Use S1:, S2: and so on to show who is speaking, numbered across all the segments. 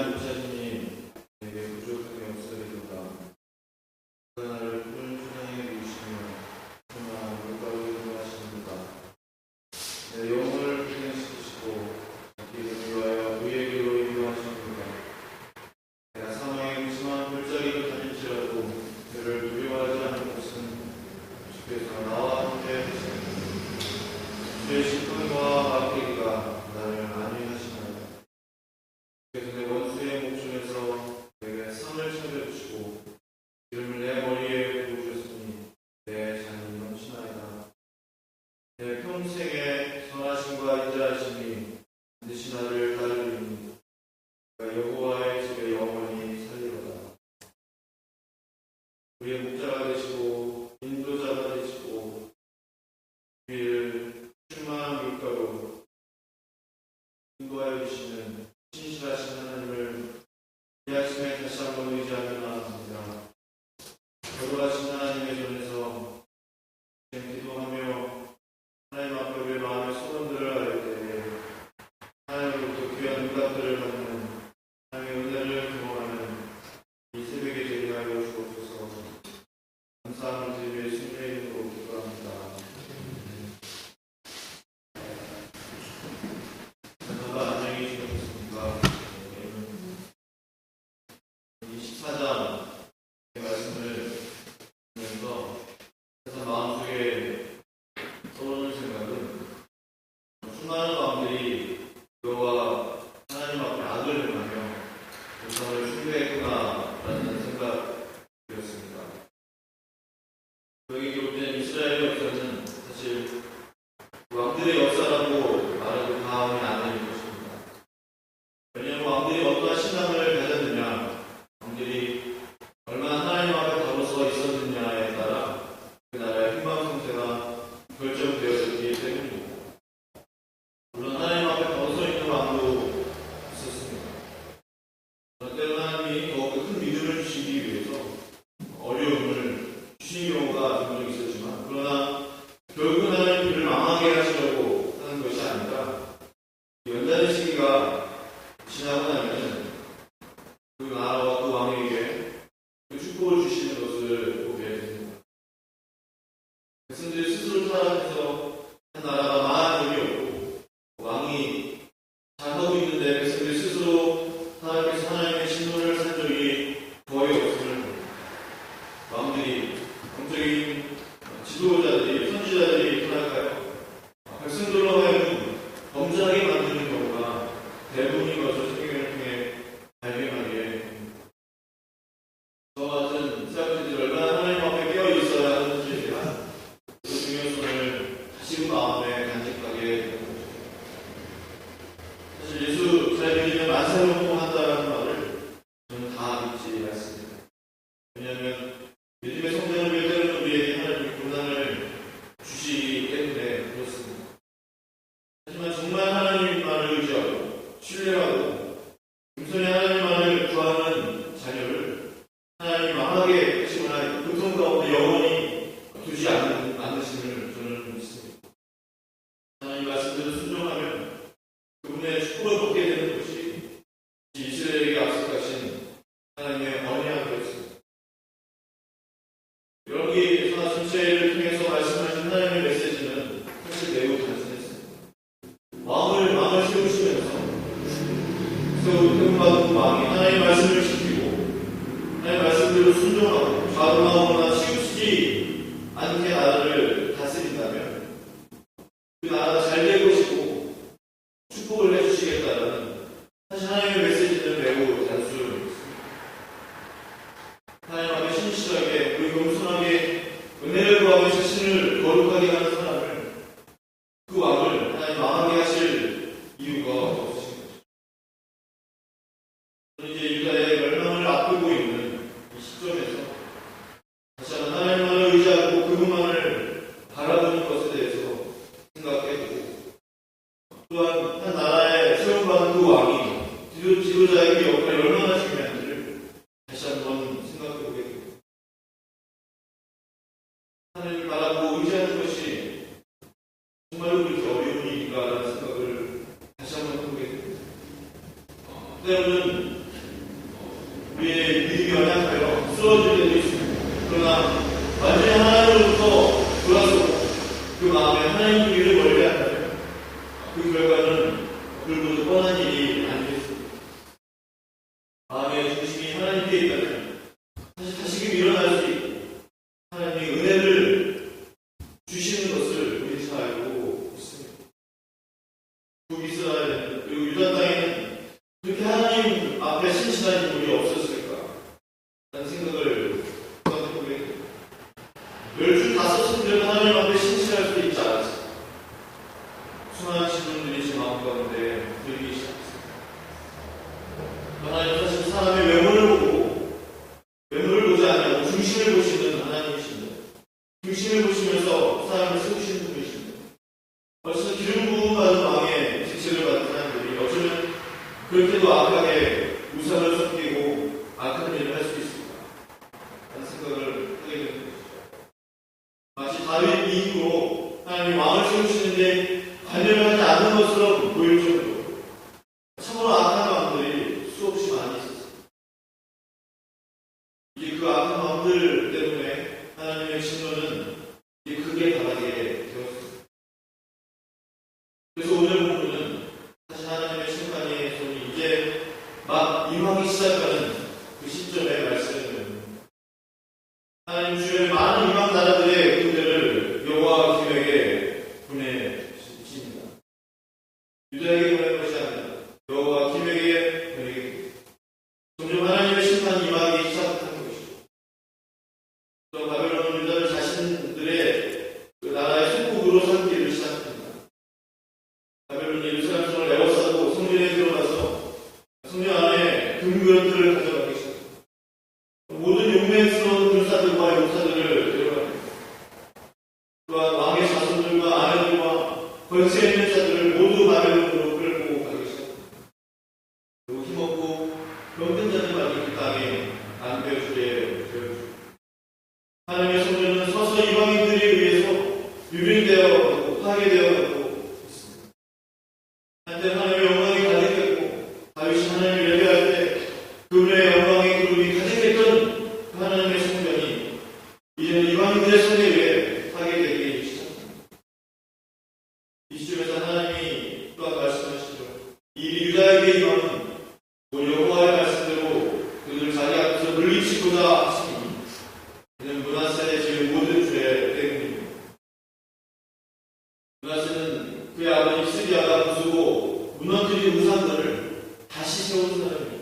S1: 위대한 목자님이 내게 부족하게 없어리로다. 그가 나를 푸른 초장에 누우시며 그나 물가로 인도하시는도다. 내 영혼을 희생시키시고 자기 이름을 위하여 의의 길로 인도하시는도다. 내가 사망의 무심한 골짜기로 다닐지라도 그를 두려워하지 않는 것은 주께서 나와 함께 하시느니라. 주의 심판과 막대기가 나를 안위하시나이다. 주께서 내 원수의 목전에서 내게 상을 차려주시고 기름을 내 머리에 부으셨으니 내 잔이 넘치나이다. 내 평생의 선하심과 인자하심이 반드시 나를 따르리니 그가 여호와의 집에 영원히 살리로다. 우리의 목자가 되시고 인도자가 되시고 우리를 충만한 물가로 인도하여 주시는 신실하신 하나님을 이 아침에 다시 한번 의지하며 나아갑니다. 거룩하신 하나님의 전에서 기도하며 하나님 앞에 우리의 마음의 소원들을 할 때에 하나님으로부터 귀한 응답들을 받는 하나님의 은혜를 경험하는 이 새벽에 되게 하여 주옵소서. 감사함을 드리며 예수님의 이름으로 기도합니다. 안녕히 계셨습니까? 24장 말씀을 보면서 그래서 마음속에 떠오르는 생각은 수많은 마음들이 여호와 하나님 앞에 악을 행하며 우상을 숭배했구나라는 생각이었습니다. 여기 기록된 이스라엘의 역사는 사실 왕들의 역사라고 말해도 과언이 안 되는 것입니다. 왜냐하면 왕들이 어떠한 신앙을 가졌느냐, 왕들이 얼마나 하나님 앞에 바로 서 있었느냐에 따라 그 나라의 흥망성쇠가 결정되어졌기 때문입니다. 물론 하나님 앞에 바로 서 있는 왕도 있었습니다. 때로는 하나님이 더욱더 큰 믿음을 주시기 위해서 어려움을 주신 경우가 종종 있었지만, 그러나 결국은 하나님 그를 망하게 하시려고 하는 것이 아니라 연단의 시기가 지나고 나면 그 나라와 그 왕에게 그 축복을 주시는 것을 보게 됩니다. 백성들이 스스로 타락해서 한 나라가 망한 적이 없고, 왕이 잘하고 있는데 백성들이 스스로 타락해서 하나님의 진노를 산 적이 거의 없음을 왕들이, 영적인 지도자들이, 선지자들이 타락하여 백성들로 하여금 범죄하게 만드는 경우가 대부분인 것을 성경을 통해 발견하게 됩니다. 저와 같은 이스라엘들이 얼마나 하나님 앞에 깨어 있어야 하는지에 대한 그 중요성을 다시금 마음에 간직하게 됩니다. 사실 예수 잘 믿으면 만사를 통한다는 말을 저는 다 믿지 않습니다. 왜냐하면 믿음의 성장을 위해 때로는 우리에게 하나님이 고난을 주시기 때문에 그렇습니다. 하지만 정말 하나님만을 의지하고 신뢰하고 겸손히 하나님만을 구하는 자녀를 하나님이 망하게 하시거나 고통 가운데 영원히 두지 않으심을 저는 믿습니다. 하나님 말씀대로 순종하면 그분의 축복을 받게 되는 것이 이스라엘에게 약속하신 하나님의 언약이었습니다. 여기 선화 전체를 통해서 말씀하신 하나님의 메시지는 사실 매우 단순했습니다. 왕을 세우시면서 세움받은 왕이 하나님의 말씀을 지키고 하나님의 말씀대로 순종하고 좌우하거나 치우치지 않게 나라를 다스린다면 그 나라가 잘 될 것이고 축복을 해주시겠다는 사실 하나님의 메시지는 매우 단순했습니다. 하나님 앞에 신실하게 그리고 겸손하게 은혜를 구하며 자신을 거룩하게 하는 사람을, 그 왕을 하나님 망하게 하실 이유가 없으신 거죠. 저는 이제 유다의 멸망을 앞두고 있는 이 시점에서 다시 한번 하나님만을 의지하고 그분만을 바라보는 것에 대해서 생각해보고, 또한 한 나라에 세움받은 그 왕이 지도자에게 역할이 얼마나 중요한지를 다시 한번 생각해보게 됩니다. 하나님을 바라보고 의지하는 것이 정말로 그렇게 어려운 일인가라는 생각을 다시 한번 해보게 됩니다. 때로는 우리의 믿음이 연약하여 쓰러질 때도 있습니다. 그러나 완전히 하나님으로부터 돌아서고 그 마음에 하나님 주기를 멀리 한다면 그 결과는 불보듯 뻔한 일이 아니겠습니다. 마음의 중심이 하나님께 있다면 사실 다시금 일어날 수 있고 하나님의 은혜를 주시는 것을 우리 잘 알고 있습니다. 북이스라엘 그리고 유다 땅에는 그렇게 하나님 앞에 신실한 인물이 없었을까 라는 생각을 해보게 됩니다. 10줄 다 썼으면 하나님 앞에 신실할 수 있지 않았을까. 수많은 질문들이 제 마음 가운데 들기 시작했습니다. 하나님 사실 사람의 외모를 보지 아니하고 중심을 보시는 하나님이십니다. 중심을 보시면서 사람을 세우시는 분이십니다. 벌써 기름 부음 받은 왕의 직책을 받은 사람들이 어쩌면 그렇게도 악하게 우상을 섬기고 악한 일을 할 수 있을까 라는 생각을 하게 되는 것이죠. 마치 다윗 이후로 하나님이 왕을 세우시는데 관여를 하지 않는 것처럼 보일 정도로 참으로 악한 왕들이 수없이 많이 있었습니다. 이제 그 악한 왕들 때문에 하나님의 진노는 이제 크게 달하게 되었습니다. 그래서 오늘 본문은 사실 하나님의 심판의 손이 이제 막 임하기 시작하는 그 시점에 말씀을 드립니다. 하나님 주의 많은 이방 나라들의 군대를 여호와 기획에 보내십니다. 유다에게 보낸 것이 아니라 여호와 기획에 보내게 점점 하나님의 심판이 임하기 시작하는 것이죠. 또 바벨론은 유다를 자신들의 그 나라의 속국으로 삼기를 시작합니다. 바벨론이 예루살렘 성을 에워싸고 성전에 들어가서 성전 안에 금그릇들을 가져가기 시작합니다. 모든 용맹스러운 군사들과 용사들을 데려갑니다. 또한 왕의 자손들과 아내들과 권세 있는 자들을 모두 바벨론으로 끌고 가기 시작합니다. 그리고 힘없고 병든 자들만 그 땅에 안겨주게 되었습니다. 하나님의 성전은 서서 이방인들에 의해서 유린되어 파괴되어 있습니다. 한때 하나님의 영광이 가득했고 다윗이 하나님을 예배할 때 그분의 영광의 그룹이 가득했던 하나님의 성전이 이제는 이방인들의 손에 의해 파괴되기 시작합니다. 이 시점에서 하나님이 또한 말씀하시죠. 이 유다에게 임함은 여호와의 말씀대로 그들을 자기 앞에서 물리치고자 하시니 이는 므낫세의 지은 모든 죄 때문입니다. 므낫세는 그의 아버지 시드기야가 부수고 무너뜨린 우상들을 다시 세운 사람입니다.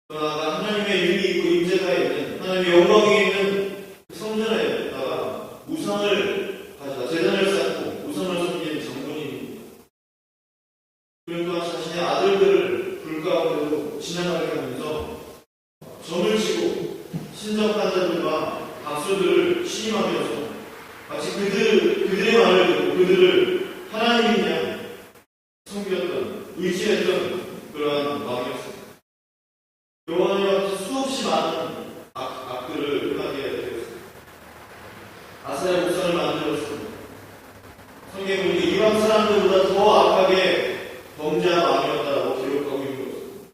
S1: 그러나 하나님의 힘이 있고 임재가 있는 하나님의 영광이 있는 성전에다가 우상을 가져다 제단을 쌓고 우상을 섬기는 장본인입니다. 그는 또한 자신의 아들들을 불 가운데로 지나가게 하면서 점을 치고 신접한 자들과 박수들을 시임하면서 마치 그들의 말을 듣고 그들을 하나님이냐 섬겼던 의지했던 그러한 왕이었습니다. 여호와의 앞에서 수없이 많은 악들을 행하게 되었습니다. 아사야 목상을 만들었습니다. 성경에 보니까 이방 사람들보다 더 악하게 범죄한 왕이었다고 기록하고 있는 것입니다.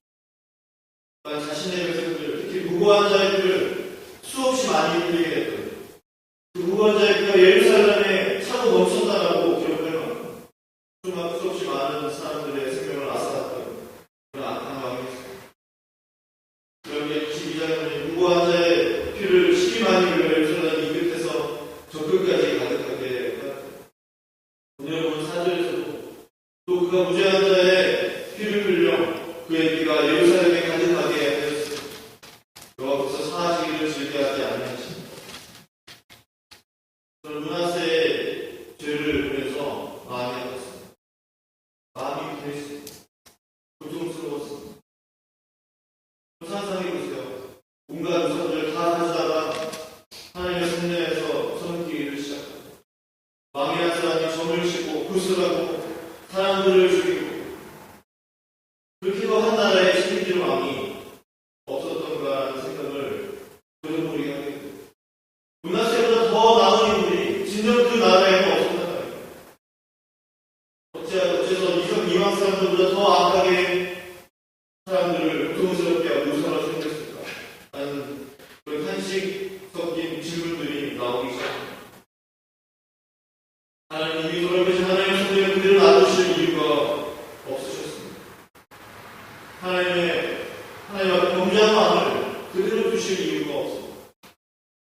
S1: 또한 자신의 백성들, 특히 무고한 자들을 수없이 많이 흘리게 했던 그 무고한 자들과 예루살렘에 차고 넘쳤다라고 기록할 만큼 수없이 많은 사람들의 생명을 앗아갔던 그런 악한 왕이었습니다. 여기 22장에 보니 무고한 자의 피를 12만이 흘려 예루살렘 이 끝에서 저 끝까지 가득하게 하였다. 오늘 본 4절에서도 또 그가 무죄한 자의 피를 흘려 그의 피가 예루살렘에 가득하게 하였습니다. 여호와께서 사하시기를 즐겨하지 아니하시니 저는 므낫세의 죄를 보면서 마음이 아팠습니다. 마음이 불했습니다. 고통스러웠습니다. 상상해보세요. 온갖 우상들을 다 가져다가 하나님의 성전에서 섬기기를 시작합니다. 왕이 한 사람이 점을 치고 구슬하고 사람들을 죽이고 그렇게도 한 나라의 책임질 왕이 하나님 앞에 범죄한 마음을 그대로 두실 이유가 없습니다.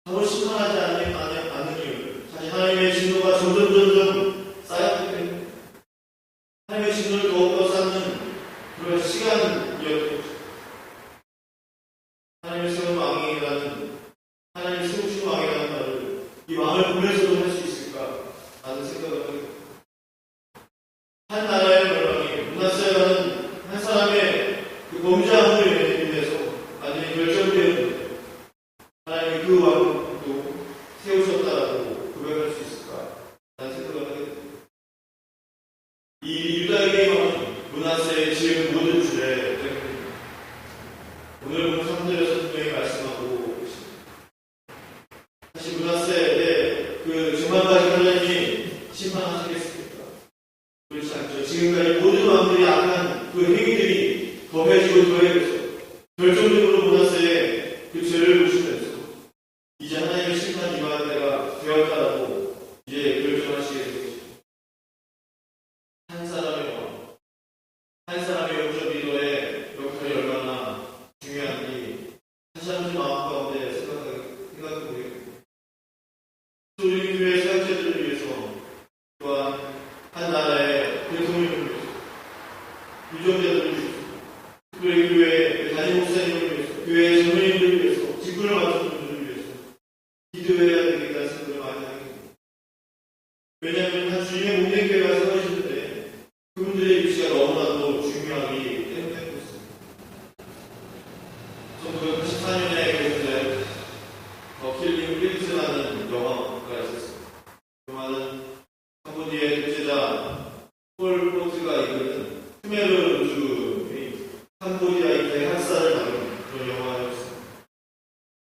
S1: 바로 심판하지 않는 이유. 사실 하나님의 진노가 점점 쌓였기 때문에 하나님의 진노를 더욱더 쌓는 그런 시간이었던 것입니다. 하나님의 세운 왕이라는, 하나님의 세우신 왕이라는 말을 이 왕을 보면서도 할 수 있을까 라는 생각을 하게 됩니다. 한 나라의 멸망이 문하세라는 한 사람의 그 범죄함으로 인해서 완전히 결정되었는데 하나님이 그 왕도 세우셨다라고 고백할 수 있을까 라는 생각을 하게 됩니다. 이 유다에게 왕은 문하세의 지은 모든 죄 때문입니다. 오늘 본 3절에서 분명히 말씀하고 계십니다. 사실 문하세의 그 죄만까지 하나님이 심판하시겠습니까? 그렇지 않죠. 지금까지 모든 왕들이 악한 그 행위들이 더해지고 더해져서 결정적으로 문하세의 그 죄를 보시면서 이제 하나님의 심판 임할 때가 되었다라고 이제 결정하시게 된 것입니다. 한 사람의 왕, 한 사람의 영적 리더의 역할이 얼마나 중요한지 다시 한번 마음 가운데 생각해 보겠습니다. 우리 교회 사역자들을 위해서 또한 한 나라의 대통령을 위해서 유정자들을 위해서 특별히 교회 담임 목사님을 위해서 교회 전문인들을 위해서 직분을 맡은 분들을 위해서 기도해야 되겠다는 생각을 많이 하게 됩니다. 왜냐하면 한 주님의 몸된 교회가 세워지는데 그분들의 위치가 너무나도 중요하기 때문에 그렇습니다. 1984년에 그랬는데 킬링 프린스라는 영화가 있었습니다. 영화는 캄보디아의 독재자 폴 포트가 이끄는 크메르 민족의 캄보디아의 대학살을 다룬 그런 영화였습니다.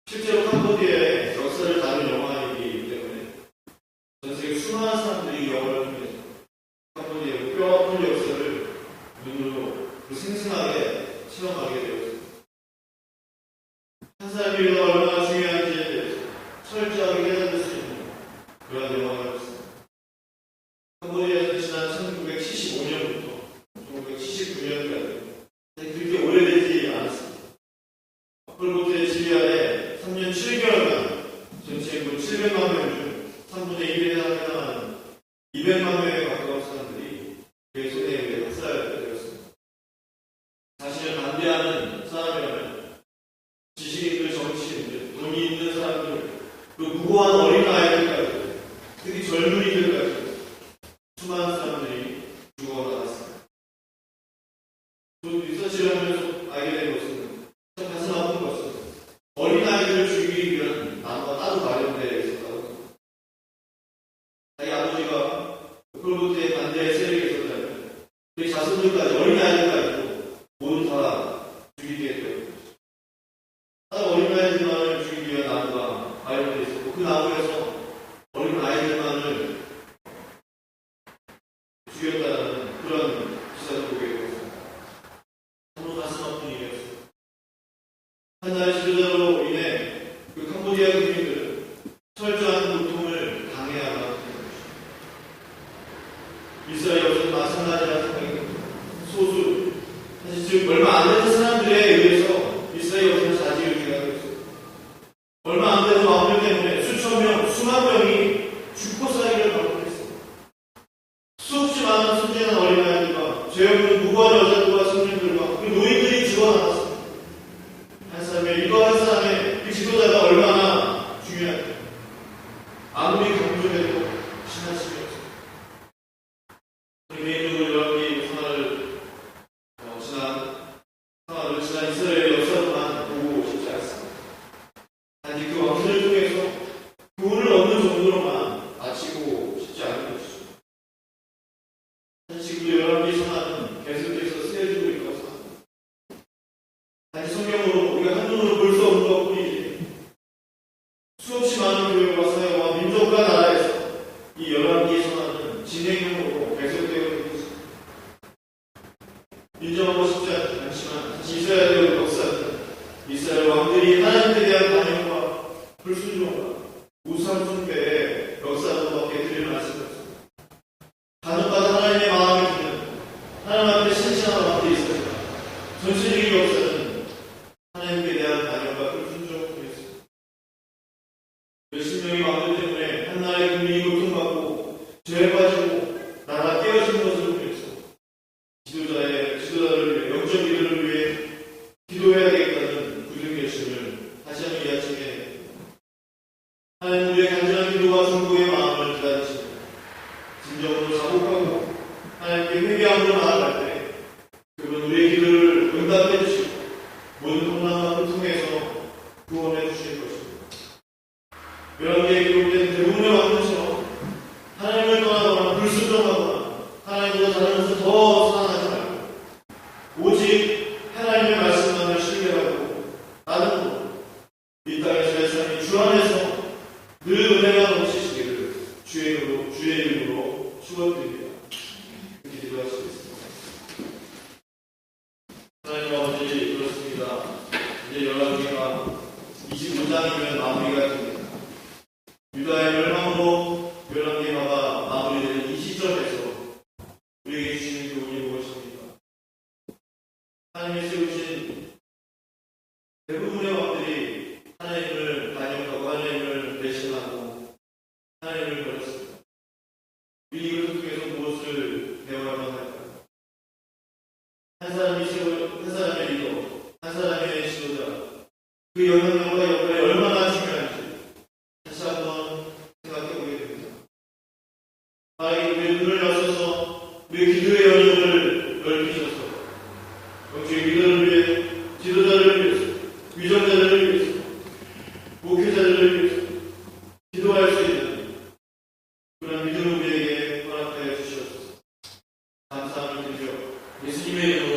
S1: 실제로 캄보디아의 역사를 다룬 영화이기 때문에 전 세계 수많은 사람들이 이 영화를 통해서 캄보디아의 뼈아픈 역사를 눈으로 생생하게 체험하게 되었습니다. 한 사람이 위해서 얼마나 중요한지에 대해서 철저하게 깨달을 수 있는 그런 영화였습니다. 캄보디아에서 지난 1975년부터 1979년까지 그렇게 오래되지 않았습니다. 폴포트의 지휘 아래 3년 7개월간 전체 인구 700만 명 중 3분의 1에 해당하는 200만 명에 가까운 사람들이 그의 손에 의해 학살되었습니다. 자신을 반대하는 사람이라면 지식인들, 정치인들, 돈이 있는 사람들, 그 무고한 어린 아이들까지, 특히 젊은이들까지 수많은 사람들이 죽어나갔습니다. 리서치를 하면서 알게 된 것은 참 가슴 아픈 것은 어린 아이들을 죽이기 위한 나무가 따로 마련되어 있었다고 합니다. 자기 아버지가 폴포트의 반대의 세력에 있었다면 그 자손들까지 어린 아이들까지도 모두 다 죽이게 되었습니다. 딱 어린 아이들만을 죽이기 위한 나무가 마련되어 있었고 그 나무에서 어린 아이들만을 죽였다는 그런 기사를 보게 되었습니다. 참으로 가슴 아픈 일이었습니다. 한 나라의 지도자로 인해 그 캄보디아 국민들은 철저한 고통을 당해야 하는 것입니다. 이스라엘 역사도 마찬가지라는 생각이 듭니다. 소수, 사실 지금 얼마 안 되는 사람들에 의해서 이스라엘 역사는 자지우지가 되었습니다. 얼마 안 되는 왕들 때문에 수천 명, 수만 명이 죽고 살기를 반복했습니다. 수없이 많은 순진한 어린아이들과 죄 없는 무고한 여자들과 청년들과 그 노인들이 죽어나갔습니다. 한 사람의 이거 한 사람의 그 지도자가 얼마나 중요한지 아무리 강조해도 지나치게 없습니다. 개인적으로 여러분이 지난 이스라엘 역사로만 보고 싶지 않습니다. 단지 그 왕들을 통해서 교훈을 얻는 정도로만 마치고 싶지 않은 것이죠. 사실 지금 여러분이 선언은 계속해서 세워지고 있다고 생각합니다. 단지 성경으로 우리가 한눈으로 볼 수 없는 것뿐이지 수없이 많은 교회와 사회와 민족과 나라에서 이 열왕기의 선언은 진행형으로 계속되고 있는 것입니다. 인정하고 싶지 않지만 사실 이스라엘의 역사는 이스라엘 왕들이 하나님에 대한 반역과 불순종과 우상 숭배의 역사로밖에 드러날 수가 없습니다. 간혹가다 하나님의 마음에 드는 하나님 앞에 신실한 왕들이 있었지만 전 세계의 역사는 하나님께 대한 단연과 불순종이었습니다. 몇십 명의 왕들 때문에 한 나라의 국민이 고통받고 죄에 빠지고 나라가 깨어진 것을 보면서 지도자를 위해 영적 기도를 위해 기도해야 되겠다는 굳은 결심을 다시 한번 이 아침에 냈습니다. 하나님 우리의 간절한 기도와 중보의 마음을 기다리시며 진정으로 자복하고 하나님께 회개함으로 나아갈 때 그분 우리의 기도를 응답해 주시고 모든 혼란을 통해서 구원해 주실 것입니다. 열왕기에 기록된 대부분의 왕들처럼 하나님을 떠나거나 불순종하거나 하나님보다 다른 것을 더 사랑하지 말고 오직 하나님의 말씀만을 신뢰하고 나는 이 땅에서의 삶이 주 안에서 늘 은혜가 넘치시기를 주의 이름으로 축원드립니다. 기도하시겠습니다. 하나님 아버지, 그렇습니다. 이제 열왕기가 25장이면 마무리가 됩니다. 유다의 멸망으로 열왕기가 마무리되는 이 시점에서 우리에게 주시는 교훈이 무엇입니까? 하나님이 세우신 대부분의 왕들이 하나님을 반역하고 하나님을 배신하고 하나님을 버렸습니다. 우리 이것을 통해서 무엇을 배워야만 할까요? 한 사람의 리더, 한 사람의 지도자, 그 영향력과 역할이 얼마나 중요한지 다시 한번 생각해 보게 됩니다. 만약에 우리의 눈을 여셔서 우리의 기도의 영역을 넓히셔서 영적인 리더를 위해, 지도자를 위해서, 위정자들을 위해서, 목회자들을 위해서 기도할 수 있는 그런 믿음을 우리에게 허락하여 주시옵소서. 감사함을 드려 예수님의 이름으로